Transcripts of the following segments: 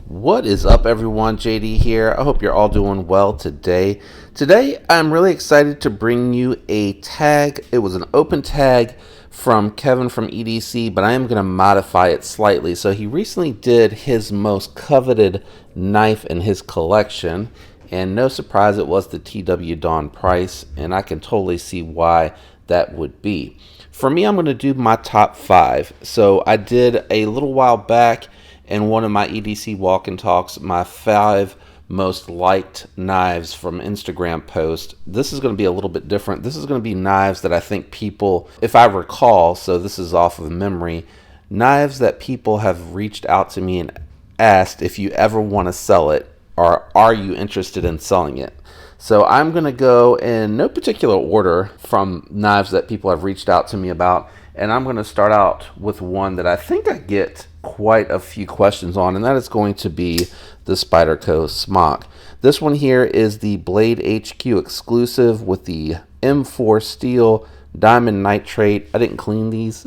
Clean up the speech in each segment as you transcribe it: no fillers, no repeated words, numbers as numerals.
What is up, everyone? JD here. I hope you're all doing well today. Today, I'm really excited to bring you a tag. It was an open tag from Kevin from EDC, but I am going to modify it slightly. So he recently did his most coveted knife in his collection, and no surprise, it was the TW Dawn Price, and I can totally see why that would be. For me, I'm going to do my top 5. So I did a little while back in one of my EDC walk and talks, my 5 most liked knives from Instagram post. This is going to be a little bit different. This is going to be knives that I think people, if I recall, so this is off of memory, knives that people have reached out to me and asked if you ever want to sell it, or are you interested in selling it. So I'm going to go in no particular order from knives that people have reached out to me about, and I'm going to start out with one that I think I get quite a few questions on, and that is going to be the Spyderco Smock. This one here is the Blade HQ exclusive with the M4 steel diamond nitrate. I didn't clean these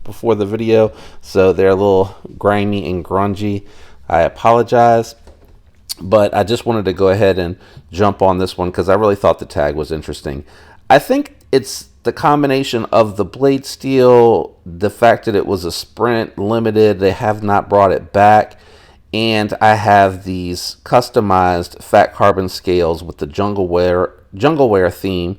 before the video, so they're a little grimy and grungy. I apologize, but I just wanted to go ahead and jump on this one because I really thought the tag was interesting. I think it's the combination of the blade steel, the fact that it was a sprint limited, they have not brought it back, and I have these customized fat carbon scales with the jungle wear theme,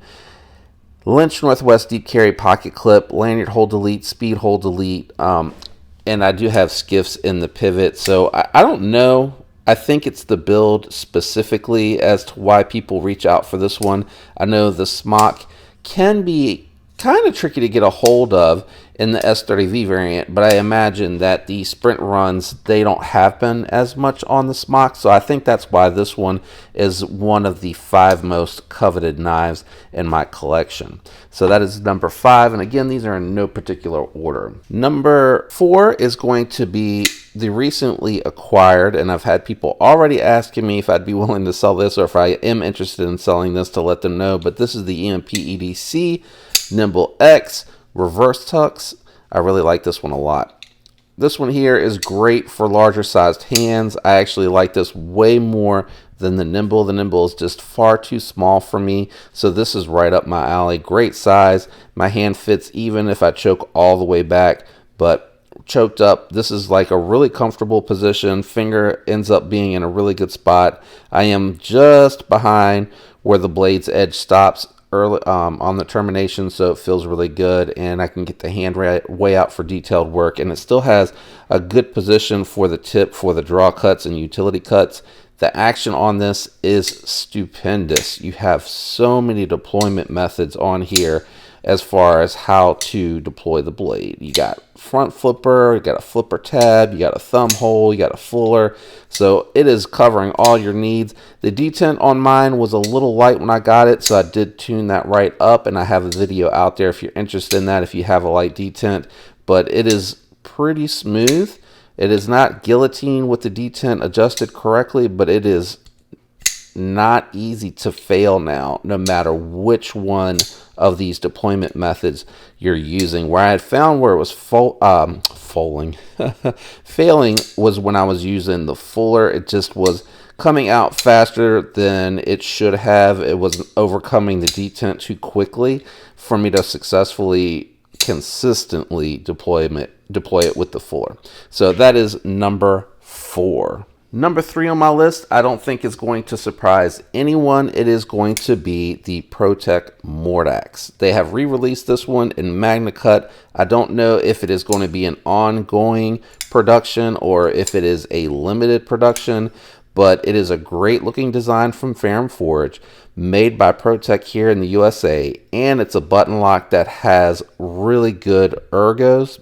Lynch Northwest deep carry pocket clip, lanyard hold delete, speed hold delete, and I do have skiffs in the pivot. So I don't know. I think it's the build specifically as to why people reach out for this one. I know the Smock can be kind of tricky to get a hold of in the S30V variant, but I imagine that the sprint runs, they don't happen as much on the Smock, so I think that's why this one is one of the 5 most coveted knives in my collection. So that is number 5, and again, these are in no particular order. Number 4 is going to be the recently acquired, and I've had people already asking me if I'd be willing to sell this or if I am interested in selling this, to let them know, but this is the EMP EDC Nimble X reverse tux. I really like this one a lot. This one here is great for larger sized hands. I actually like this way more than the Nimble. The Nimble is just far too small for me, so this is right up my alley. Great size. My hand fits even if I choke all the way back, but choked up, this is like a really comfortable position. Finger ends up being in a really good spot. I am just behind where the blade's edge stops early on the termination, so it feels really good, and I can get the hand way out for detailed work, and it still has a good position for the tip for the draw cuts and utility cuts. The action on this is stupendous. You have so many deployment methods on here as far as how to deploy the blade. You got front flipper, you got a flipper tab, you got a thumb hole, you got a fuller. So it is covering all your needs. The detent on mine was a little light when I got it, so I did tune that right up, and I have a video out there if you're interested in that, if you have a light detent. But it is pretty smooth. It is not guillotine with the detent adjusted correctly, but it is not easy to fail now, no matter which one of these deployment methods you're using. Where I had found where it was failing was when I was using the fuller. It just was coming out faster than it should have. It was overcoming the detent too quickly for me to successfully consistently deploy it with the fuller. So that is number 4. Number 3 on my list, I don't think is going to surprise anyone. It is going to be the ProTech Mordax. They have re-released this one in Magna Cut. I don't know if it is going to be an ongoing production or if it is a limited production, but it is a great looking design from Ferrum Forge, made by ProTech here in the USA, and it's a button lock that has really good ergos.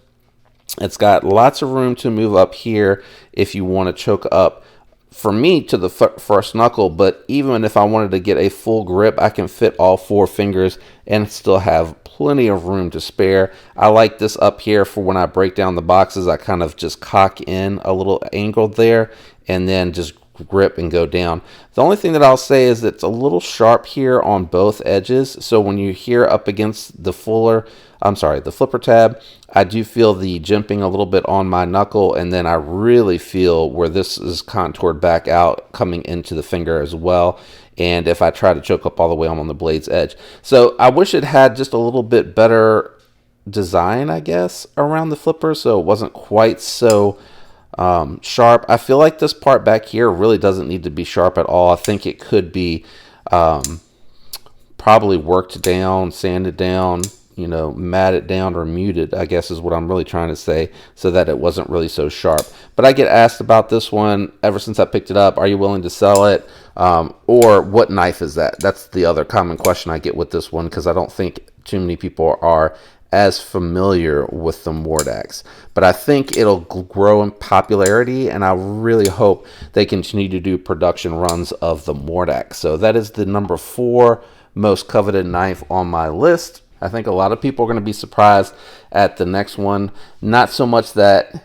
It's got lots of room to move up here if you want to choke up, for me, to the first knuckle, but even if I wanted to get a full grip, I can fit all 4 fingers and still have plenty of room to spare. I like this up here for when I break down the boxes. I kind of just cock in a little angle there and then just grip and go down. The only thing that I'll say is it's a little sharp here on both edges, so when you're here up against the fuller, I'm sorry, the flipper tab. I do feel the jimping a little bit on my knuckle, and then I really feel where this is contoured back out coming into the finger as well. And if I try to choke up all the way, I'm on the blade's edge. So I wish it had just a little bit better design, I guess, around the flipper, so it wasn't quite so sharp. I feel like this part back here really doesn't need to be sharp at all. I think it could be probably worked down, sanded down, matted down or muted, I guess is what I'm really trying to say, so that it wasn't really so sharp. But I get asked about this one ever since I picked it up. Are you willing to sell it? Or what knife is that? That's the other common question I get with this one, because I don't think too many people are as familiar with the Mordax. But I think it'll grow in popularity, and I really hope they continue to do production runs of the Mordax. So that is the number 4 most coveted knife on my list. I think a lot of people are going to be surprised at the next one. Not so much that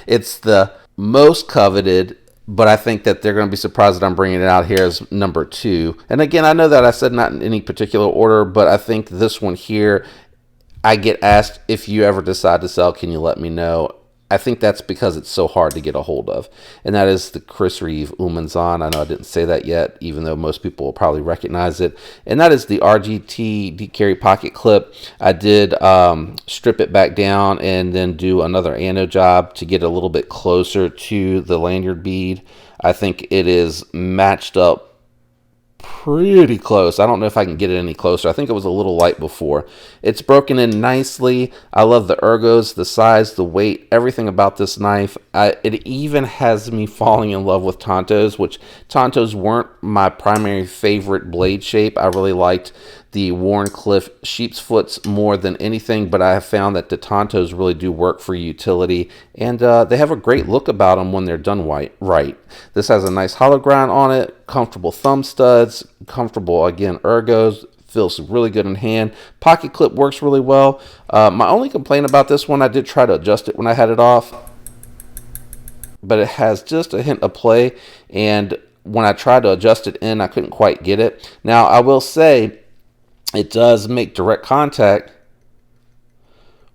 it's the most coveted, but I think that they're going to be surprised that I'm bringing it out here as number 2. And again, I know that I said not in any particular order, but I think this one here, I get asked, if you ever decide to sell, can you let me know? I think that's because it's so hard to get a hold of. And that is the Chris Reeve Umenzon. I know I didn't say that yet, even though most people will probably recognize it. And that is the RGT deep carry pocket clip. I did strip it back down and then do another ano job to get a little bit closer to the lanyard bead. I think it is matched up pretty close. I don't know if I can get it any closer. I think it was a little light before. It's broken in nicely. I love the ergos, the size, the weight, everything about this knife. It even has me falling in love with Tontos, which Tontos weren't my primary favorite blade shape. I really liked the Wharncliffe sheep's foots more than anything, but I have found that the Tontos really do work for utility, and they have a great look about them when they're done right. This has a nice hollow grind on it, comfortable thumb studs, comfortable, again, ergos, feels really good in hand. Pocket clip works really well. My only complaint about this one, I did try to adjust it when I had it off, but it has just a hint of play, and when I tried to adjust it in, I couldn't quite get it. Now, I will say, it does make direct contact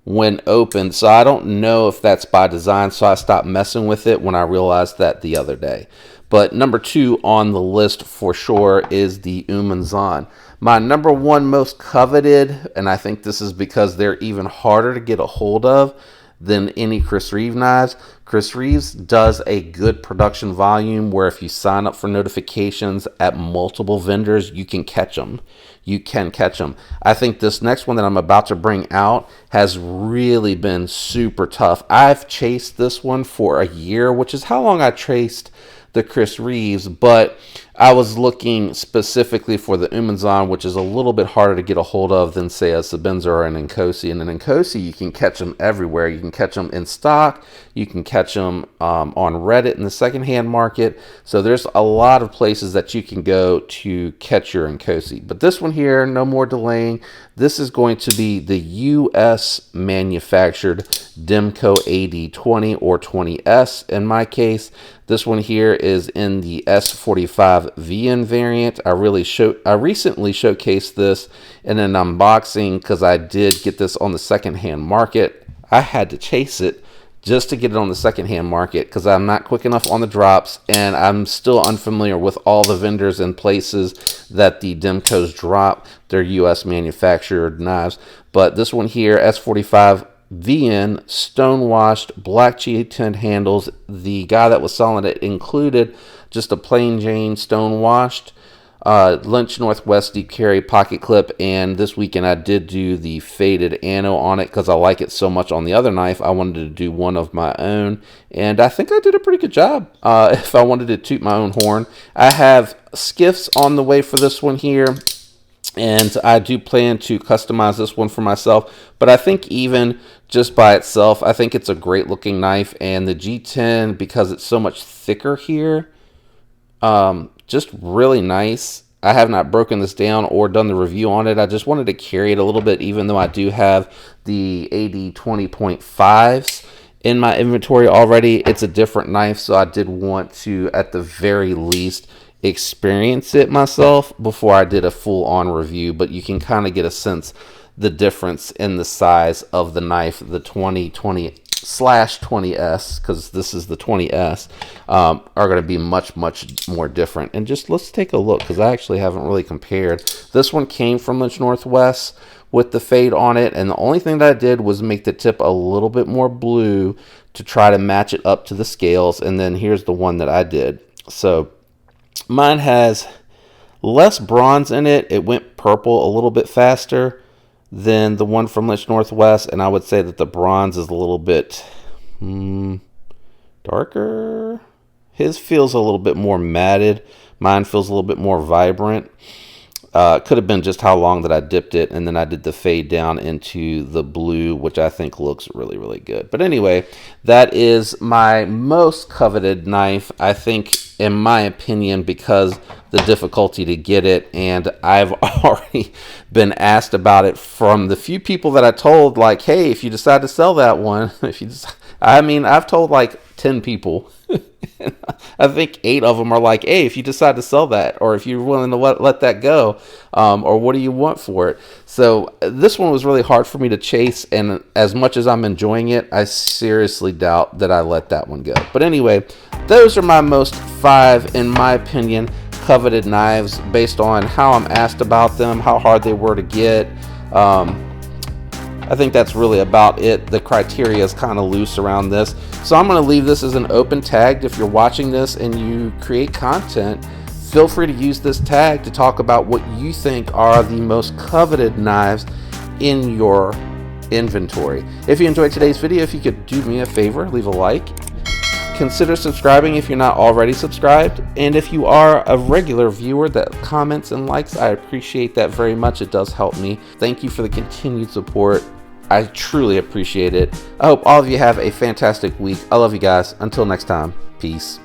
when open, so I don't know if that's by design, so I stopped messing with it when I realized that the other day. But number 2 on the list for sure is the Umenzon. My number 1 most coveted, and I think this is because they're even harder to get a hold of than any Chris Reeve knives. Chris Reeves does a good production volume where if you sign up for notifications at multiple vendors, you can catch them. You can catch them. I think this next one that I'm about to bring out has really been super tough. I've chased this one for a year, which is how long I chased the Chris Reeves, but I was looking specifically for the Umenzon, which is a little bit harder to get a hold of than, say, a Sebenza or an Nkosi. And an Nkosi, you can catch them everywhere. You can catch them in stock. You can catch them on Reddit in the secondhand market. So there's a lot of places that you can go to catch your Nkosi. But this one here, no more delaying. This is going to be the U.S. manufactured Demco AD20 or 20S in my case. This one here is in the S45 VN variant. I recently showcased this in an unboxing because I did get this on the secondhand market. I had to chase it just to get it on the secondhand market because I'm not quick enough on the drops, and I'm still unfamiliar with all the vendors and places that the Demcos drop their U.S. manufactured knives. But this one here, S45 VN, stonewashed, black G10 handles. The guy that was selling it included just a plain Jane stonewashed Lynch Northwest deep carry pocket clip, and this weekend I did do the faded ano on it because I like it so much on the other knife. I wanted to do one of my own, and I think I did a pretty good job if I wanted to toot my own horn. I have skiffs on the way for this one here, and I do plan to customize this one for myself, but I think even just by itself, I think it's a great looking knife, and the G10, because it's so much thicker here, just really nice. I have not broken this down or done the review on it. I just wanted to carry it a little bit, even though I do have the AD 20.5s in my inventory already. It's a different knife, so I did want to, at the very least, experience it myself before I did a full-on review. But you can kind of get a sense the difference in the size of the knife, the 20/20S, because this is the 20S, are going to be much more different. And just let's take a look, because I actually haven't really compared. This one came from Lynch Northwest with the fade on it, and the only thing that I did was make the tip a little bit more blue to try to match it up to the scales. And then here's the one that I did. So mine has less bronze in it. It went purple a little bit faster than the one from Lynch Northwest, and I would say that the bronze is a little bit darker. His feels a little bit more matted. Mine feels a little bit more vibrant. Could have been just how long that I dipped it, and then I did the fade down into the blue, which I think looks really good. But anyway, that is my most coveted knife, I think, in my opinion, because the difficulty to get it, and I've already been asked about it from the few people that I told, like, hey, if you decide to sell that one, I've told like 10 people. I think 8 of them are like, hey, if you decide to sell that, or if you're willing to let that go, or what do you want for it? So this one was really hard for me to chase, and as much as I'm enjoying it, I seriously doubt that I let that one go. But anyway, those are my most 5, in my opinion, coveted knives based on how I'm asked about them, how hard they were to get. I think that's really about it. The criteria is kind of loose around this. So I'm going to leave this as an open tag. If you're watching this and you create content, feel free to use this tag to talk about what you think are the most coveted knives in your inventory. If you enjoyed today's video, if you could do me a favor, leave a like. Consider subscribing if you're not already subscribed. And if you are a regular viewer that comments and likes, I appreciate that very much. It does help me. Thank you for the continued support. I truly appreciate it. I hope all of you have a fantastic week. I love you guys. Until next time, peace.